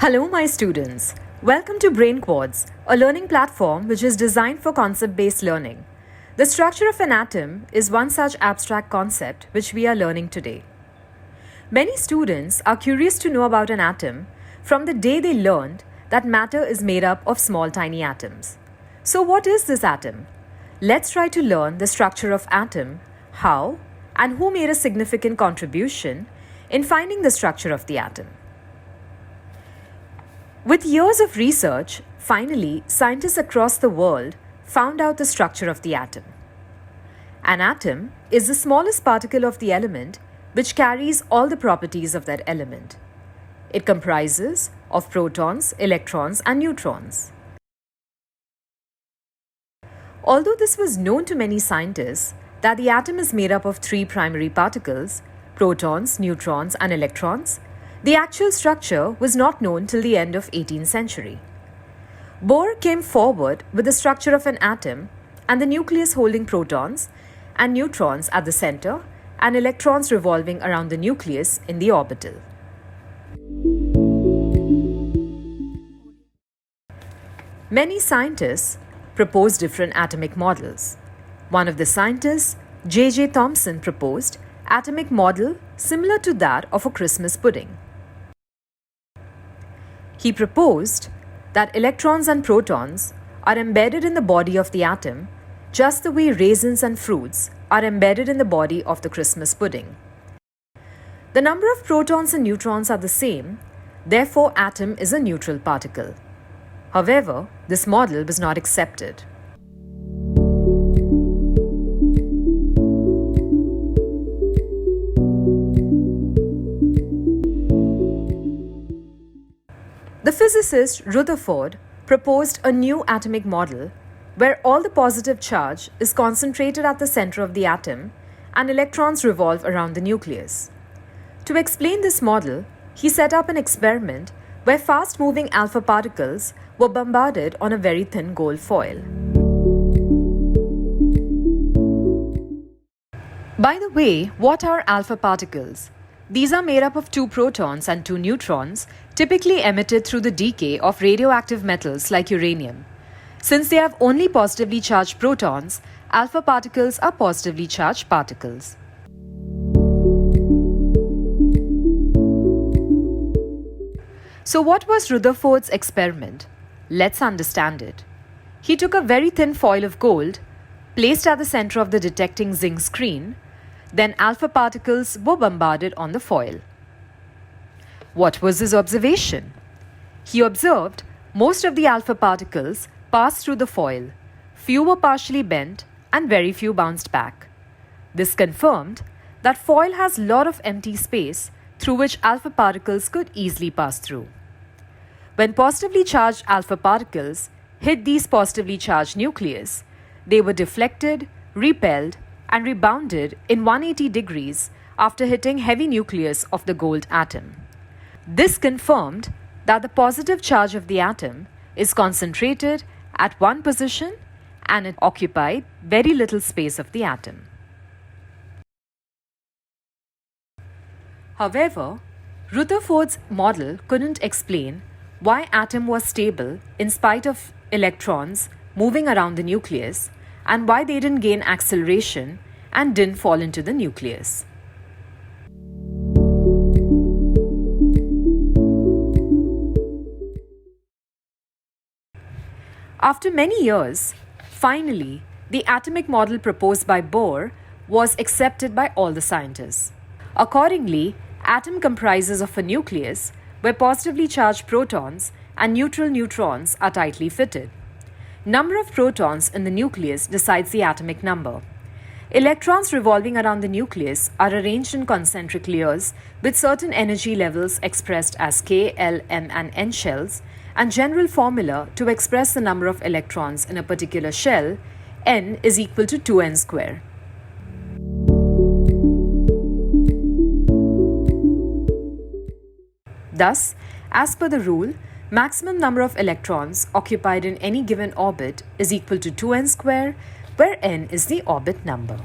Hello, my students. Welcome to Brain Quads, a learning platform which is designed for concept-based learning. The structure of an atom is one such abstract concept which we are learning today. Many students are curious to know about an atom from the day they learned that matter is made up of small tiny atoms. So what is this atom? Let's try to learn the structure of atom, how and who made a significant contribution in finding the structure of the atom. With years of research, finally, scientists across the world found out the structure of the atom. An atom is the smallest particle of the element which carries all the properties of that element. It comprises of protons, electrons, and neutrons. Although this was known to many scientists that the atom is made up of three primary particles, protons, neutrons, and electrons, the actual structure was not known till the end of 18th century. Bohr came forward with the structure of an atom and the nucleus holding protons and neutrons at the center and electrons revolving around the nucleus in the orbital. Many scientists proposed different atomic models. One of the scientists, J.J. Thomson, proposed atomic model similar to that of a Christmas pudding. He proposed that electrons and protons are embedded in the body of the atom just the way raisins and fruits are embedded in the body of the Christmas pudding. The number of protons and neutrons are the same, therefore atom is a neutral particle. However, this model was not accepted. The physicist Rutherford proposed a new atomic model where all the positive charge is concentrated at the center of the atom and electrons revolve around the nucleus. To explain this model, he set up an experiment where fast-moving alpha particles were bombarded on a very thin gold foil. By the way, what are alpha particles? These are made up of two protons and two neutrons, typically emitted through the decay of radioactive metals like uranium. Since they have only positively charged protons, alpha particles are positively charged particles. So what was Rutherford's experiment? Let's understand it. He took a very thin foil of gold, placed at the center of the detecting zinc screen, then alpha particles were bombarded on the foil. What was his observation? He observed most of the alpha particles passed through the foil, few were partially bent, and very few bounced back. This confirmed that foil has a lot of empty space through which alpha particles could easily pass through. When positively charged alpha particles hit these positively charged nucleus, they were deflected, repelled, and rebounded in 180 degrees after hitting heavy nucleus of the gold atom. This confirmed that the positive charge of the atom is concentrated at one position and it occupied very little space of the atom. However, Rutherford's model couldn't explain why atom was stable in spite of electrons moving around the nucleus and why they didn't gain acceleration and didn't fall into the nucleus. After many years, finally, the atomic model proposed by Bohr was accepted by all the scientists. Accordingly, atom comprises of a nucleus where positively charged protons and neutral neutrons are tightly fitted. Number of protons in the nucleus decides the atomic number. Electrons revolving around the nucleus are arranged in concentric layers with certain energy levels expressed as K, L, M, and N shells, and general formula to express the number of electrons in a particular shell, N is equal to 2n square. Thus, as per the rule, maximum number of electrons occupied in any given orbit is equal to 2n square, where n is the orbit number.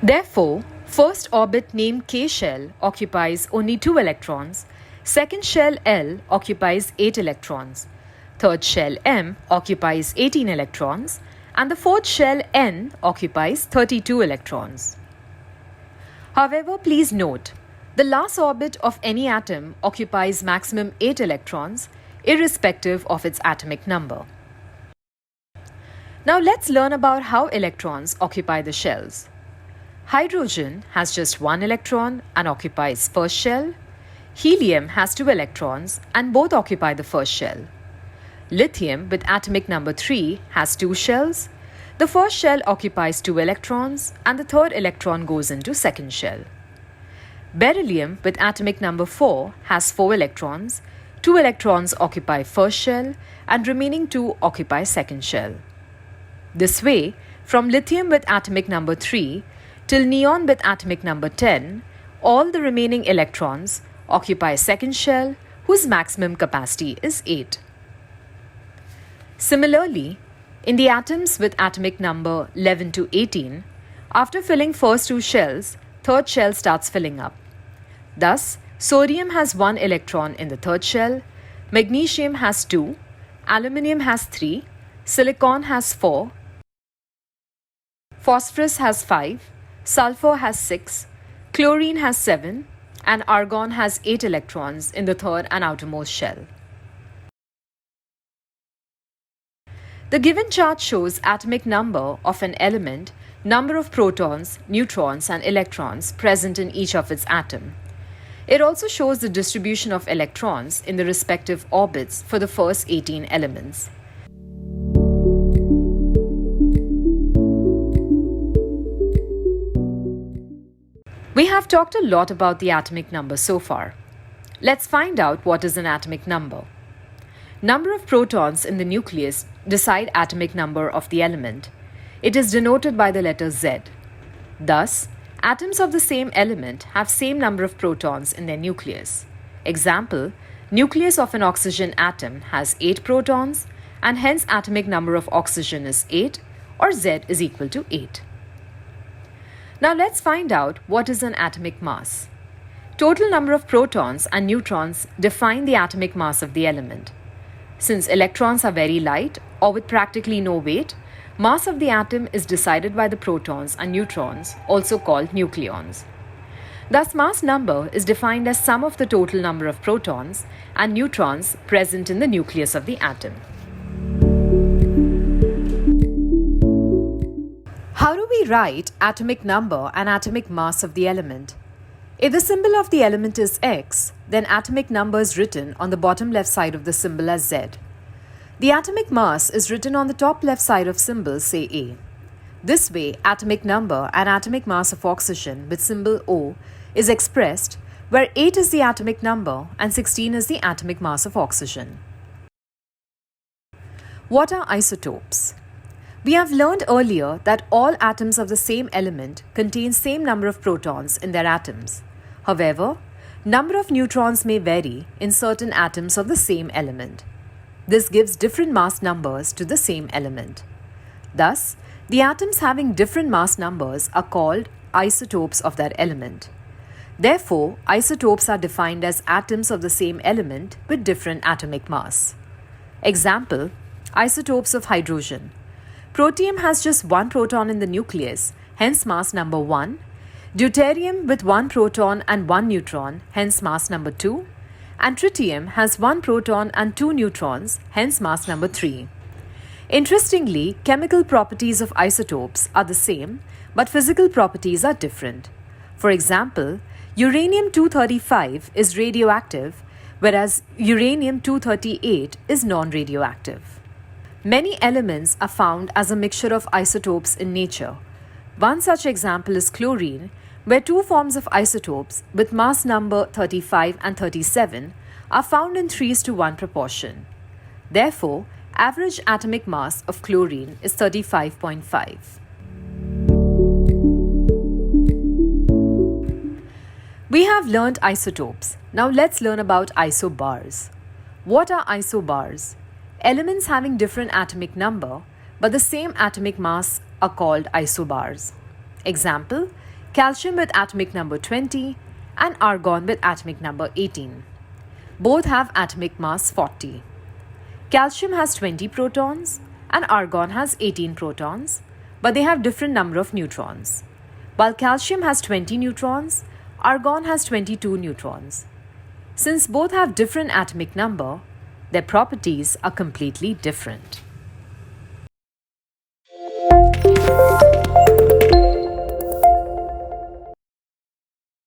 Therefore, First orbit named K shell occupies only 2 electrons, second shell L occupies 8 electrons, third shell M occupies 18 electrons, and the fourth shell N occupies 32 electrons. However, please note, the last orbit of any atom occupies maximum 8 electrons, irrespective of its atomic number. Now let's learn about how electrons occupy the shells. Hydrogen has just 1 electron and occupies first shell. Helium has 2 electrons and both occupy the first shell. Lithium with atomic number 3 has 2 shells. The first shell occupies 2 electrons and the third electron goes into second shell. Beryllium with atomic number 4 has 4 electrons. 2 electrons occupy first shell and remaining 2 occupy second shell. This way, from lithium with atomic number 3 till neon with atomic number 10, all the remaining electrons occupy second shell whose maximum capacity is 8. Similarly, in the atoms with atomic number 11 to 18, after filling first 2 shells, third shell starts filling up. Thus, sodium has 1 electron in the third shell, magnesium has 2, aluminium has 3, silicon has 4, phosphorus has 5, sulfur has 6, chlorine has 7, and argon has 8 electrons in the third and outermost shell. The given chart shows atomic number of an element, number of protons, neutrons, and electrons present in each of its atom. It also shows the distribution of electrons in the respective orbits for the first 18 elements. We have talked a lot about the atomic number so far. Let's find out what is an atomic number. Number of protons in the nucleus decide atomic number of the element. It is denoted by the letter Z. Thus, atoms of the same element have same number of protons in their nucleus. Example, nucleus of an oxygen atom has 8 protons and hence atomic number of oxygen is 8 or Z is equal to 8. Now let's find out what is an atomic mass. Total number of protons and neutrons define the atomic mass of the element. Since electrons are very light or with practically no weight, mass of the atom is decided by the protons and neutrons, also called nucleons. Thus, mass number is defined as sum of the total number of protons and neutrons present in the nucleus of the atom. How do we write atomic number and atomic mass of the element? If the symbol of the element is X, then atomic number is written on the bottom left side of the symbol as Z. The atomic mass is written on the top left side of symbol, say A. This way, atomic number and atomic mass of oxygen with symbol O is expressed, where 8 is the atomic number and 16 is the atomic mass of oxygen. What are isotopes? We have learned earlier that all atoms of the same element contain same number of protons in their atoms. However, number of neutrons may vary in certain atoms of the same element. This gives different mass numbers to the same element. Thus, the atoms having different mass numbers are called isotopes of that element. Therefore, isotopes are defined as atoms of the same element with different atomic mass. Example, isotopes of hydrogen. Protium has just 1 proton in the nucleus, hence mass number 1. Deuterium with 1 proton and 1 neutron, hence mass number 2. And tritium has 1 proton and 2 neutrons, hence mass number 3. Interestingly, chemical properties of isotopes are the same, but physical properties are different. For example, uranium-235 is radioactive, whereas uranium-238 is non-radioactive. Many elements are found as a mixture of isotopes in nature. One such example is chlorine, where 2 forms of isotopes with mass number 35 and 37 are found in 3:1 proportion. Therefore, average atomic mass of chlorine is 35.5. We have learned isotopes. Now let's learn about isobars. What are isobars? Elements having different atomic number but the same atomic mass are called isobars. Example, calcium with atomic number 20 and argon with atomic number 18. Both have atomic mass 40. Calcium has 20 protons and argon has 18 protons, but they have different number of neutrons. While calcium has 20 neutrons, argon has 22 neutrons. Since both have different atomic number, their properties are completely different.